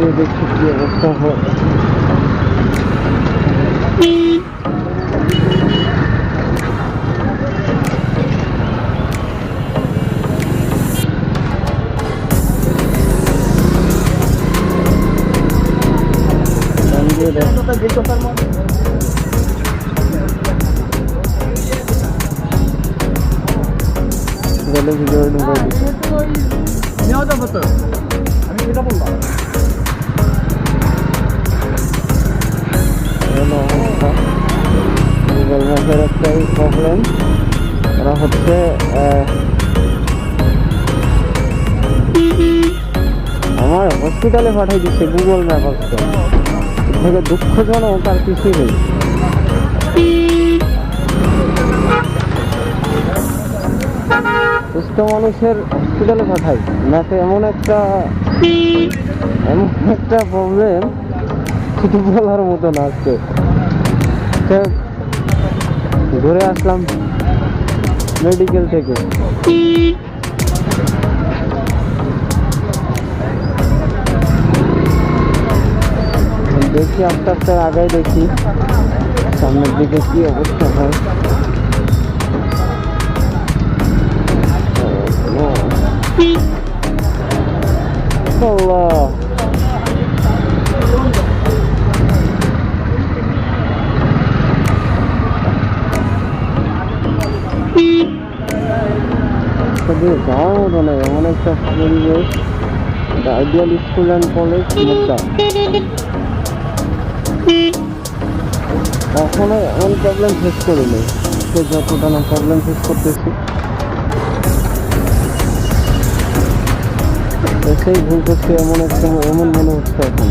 গিয়ে দেখছি কি অবস্থা হয়। গেলে ভিডিও ঢুকাই দিচ্ছি। আমি এটা বললাম অবস্থা গুগল ম্যাপের একটাই প্রবলেম, ওরা হচ্ছে আমার হসপিটালে পাঠিয়ে দিচ্ছে গুগল ম্যাপ হচ্ছে। এর থেকে দুঃখজনক আর কিছুই নেই। সুস্থ মানুষের হসপিটালে পাঠাই, ম্যাপে এমন একটা প্রবলেম কিছু বলার মতো না। আজকে ঘুরে আসলাম মেডিকেল থেকে। দেখি আস্তে আস্তে আগাই, দেখি সামনের দিকে কি অবস্থা হয়। আল্লাহ, যাওয়ার মতো নেই এমন একটা পরিবেশ। আইডিয়াল স্কুল অ্যান্ড কলেজ মুক্তা, কখনো এমন প্রবলেম ফেস করিনি। সে যতটা না প্রবলেম ফেস করতেছি, এসেই ভুল করছি এমন মনে হচ্ছে এখন।